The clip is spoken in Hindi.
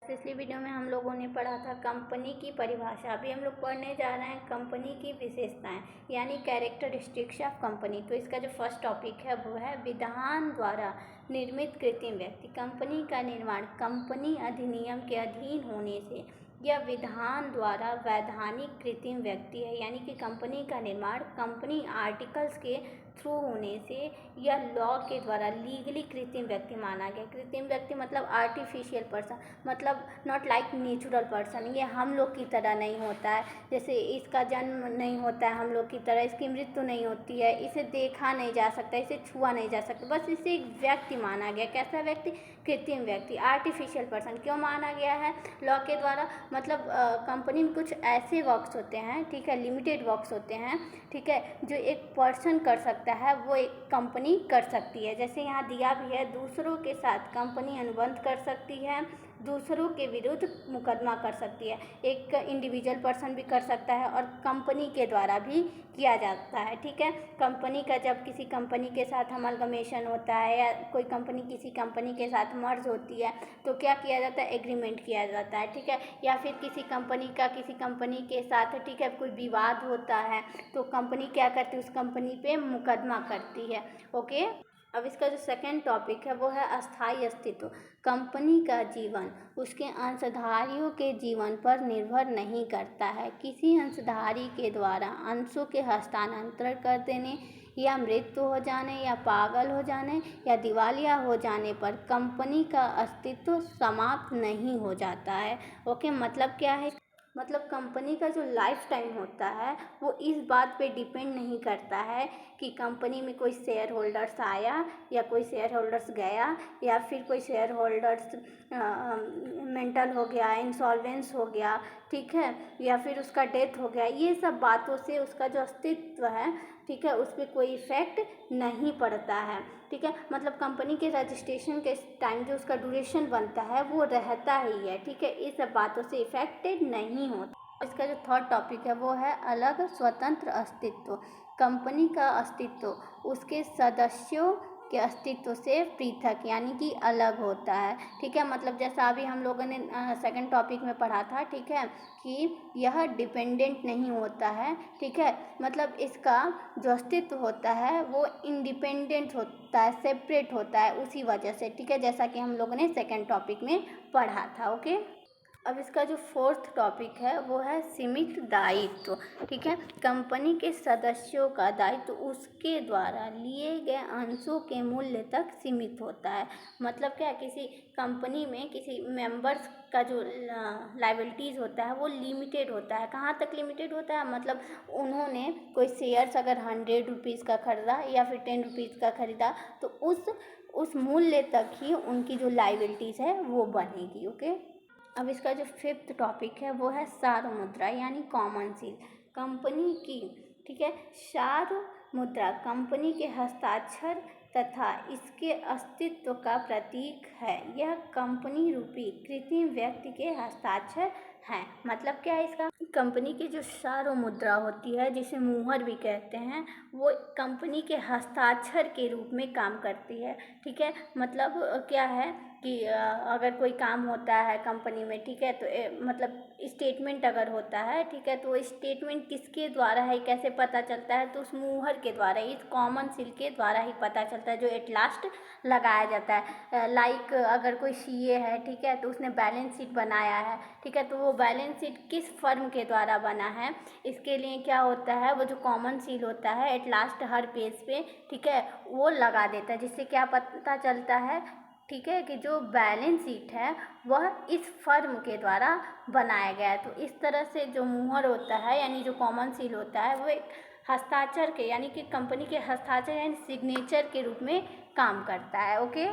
पिछली वीडियो में हम लोगों ने पढ़ा था कंपनी की परिभाषा। अभी हम लोग पढ़ने जा रहे हैं कंपनी की विशेषताएं यानी कैरेक्टरिस्टिक्स ऑफ कंपनी। तो इसका जो फर्स्ट टॉपिक है वो है विधान द्वारा निर्मित कृत्रिम व्यक्ति। कंपनी का निर्माण कंपनी अधिनियम के अधीन होने से यह विधान द्वारा वैधानिक कृत्रिम व्यक्ति है, यानी कि कंपनी का निर्माण कंपनी आर्टिकल्स के थ्रू होने से यह लॉ के द्वारा लीगली कृत्रिम व्यक्ति माना गया। कृत्रिम व्यक्ति मतलब आर्टिफिशियल पर्सन, मतलब नॉट लाइक नेचुरल पर्सन। ये हम लोग की तरह नहीं होता है, जैसे इसका जन्म नहीं होता है हम लोग की तरह, इसकी मृत्यु नहीं होती है, इसे देखा नहीं जा सकता, इसे छुआ नहीं जा सकता, बस इसे एक व्यक्ति माना गया। कैसा व्यक्ति? कृत्रिम व्यक्ति, आर्टिफिशियल पर्सन। क्यों माना गया है लॉ के द्वारा? मतलब कंपनी में कुछ ऐसे वर्क्स होते हैं, ठीक है, लिमिटेड वर्क्स होते हैं, ठीक है, जो एक पर्सन कर सकता है वो एक कंपनी कर सकती है। जैसे यहाँ दिया भी है, दूसरों के साथ कंपनी अनुबंध कर सकती है, दूसरों के विरुद्ध मुकदमा कर सकती है। एक इंडिविजुअल पर्सन भी कर सकता है और कंपनी के द्वारा भी किया जाता है, ठीक है। कंपनी का जब किसी कंपनी के साथ अमलगमेशन होता है या कोई कंपनी किसी कंपनी के साथ मर्ज होती है तो क्या किया जाता है? एग्रीमेंट किया जाता है, ठीक है। या फिर किसी कंपनी का किसी कंपनी के साथ, ठीक है, कोई विवाद होता है तो कंपनी क्या करती है? उस कंपनी पे मुकदमा करती है, ओके। अब इसका जो सेकंड टॉपिक है वो है अस्थायी अस्तित्व। कंपनी का जीवन उसके अंशधारियों के जीवन पर निर्भर नहीं करता है। किसी अंशधारी के द्वारा अंशों के हस्तांतरण कर देने या मृत्यु हो जाने या पागल हो जाने या दिवालिया हो जाने पर कंपनी का अस्तित्व समाप्त नहीं हो जाता है, ओके। मतलब क्या है? मतलब कंपनी का जो लाइफ टाइम होता है वो इस बात पे डिपेंड नहीं करता है कि कंपनी में कोई शेयर होल्डर्स आया या कोई शेयर होल्डर्स गया या फिर कोई शेयर होल्डर्स मेंटल हो गया, इंसॉल्वेंस हो गया, ठीक है, या फिर उसका डेथ हो गया। ये सब बातों से उसका जो अस्तित्व है, ठीक है, उस पर कोई इफ़ेक्ट नहीं पड़ता है, ठीक है। मतलब कंपनी के रजिस्ट्रेशन के टाइम जो उसका ड्यूरेशन बनता है वो रहता ही है, ठीक है। इस सब बातों से इफ़ेक्टेड नहीं होता। इसका जो थर्ड टॉपिक है वो है अलग स्वतंत्र अस्तित्व। कंपनी का अस्तित्व उसके सदस्यों के अस्तित्व से पृथक यानी कि अलग होता है, ठीक है। मतलब जैसा अभी हम लोगों ने सेकंड टॉपिक में पढ़ा था, ठीक है, कि यह डिपेंडेंट नहीं होता है, ठीक है। मतलब इसका जो अस्तित्व होता है वो इंडिपेंडेंट होता है, सेपरेट होता है उसी वजह से, ठीक है, जैसा कि हम लोगों ने सेकंड टॉपिक में पढ़ा था, ओके। अब इसका जो फोर्थ टॉपिक है वो है सीमित दायित्व, ठीक है। कंपनी के सदस्यों का दायित्व उसके द्वारा लिए गए अंशों के मूल्य तक सीमित होता है। मतलब क्या? किसी कंपनी में किसी मेंबर्स का जो लायबिलिटीज़ होता है वो लिमिटेड होता है। कहाँ तक लिमिटेड होता है? मतलब उन्होंने कोई शेयर्स अगर 100 रुपीज़ का खरीदा या फिर 10 रुपीज़ का खरीदा तो उस मूल्य तक ही उनकी जो लायबिलिटीज़ है वो बनेगी, ओके। अब इसका जो फिफ्थ टॉपिक है वो है सार्व मुद्रा यानी कॉमन सील। कंपनी की, ठीक है, सार्व मुद्रा कंपनी के हस्ताक्षर तथा इसके अस्तित्व का प्रतीक है। यह कंपनी रूपी कृत्रिम व्यक्ति के हस्ताक्षर हैं। मतलब क्या है इसका? कंपनी की जो सार्व मुद्रा होती है जिसे मुहर भी कहते हैं वो कंपनी के हस्ताक्षर के रूप में काम करती है, ठीक है। मतलब क्या है कि अगर कोई काम होता है कंपनी में, ठीक है, तो मतलब स्टेटमेंट अगर होता है, ठीक है, तो स्टेटमेंट किसके द्वारा है, कैसे पता चलता है? तो उस मुहर के द्वारा, इस कॉमन सील के द्वारा ही पता चलता है, जो एट लास्ट लगाया जाता है। लाइक अगर कोई सीए है, ठीक है, तो उसने बैलेंस शीट बनाया है, ठीक है, तो वो बैलेंस शीट किस फर्म के द्वारा बना है, इसके लिए क्या होता है? वो जो कॉमन सील होता है एट लास्ट हर पेज पे, ठीक है, वो लगा देता है, जिससे क्या पता चलता है, ठीक है, कि जो बैलेंस शीट है वह इस फर्म के द्वारा बनाया गया है। तो इस तरह से जो मुहर होता है यानी जो कॉमन सील होता है वो एक हस्ताक्षर के यानी कि कंपनी के हस्ताक्षर यानी सिग्नेचर के रूप में काम करता है, ओके।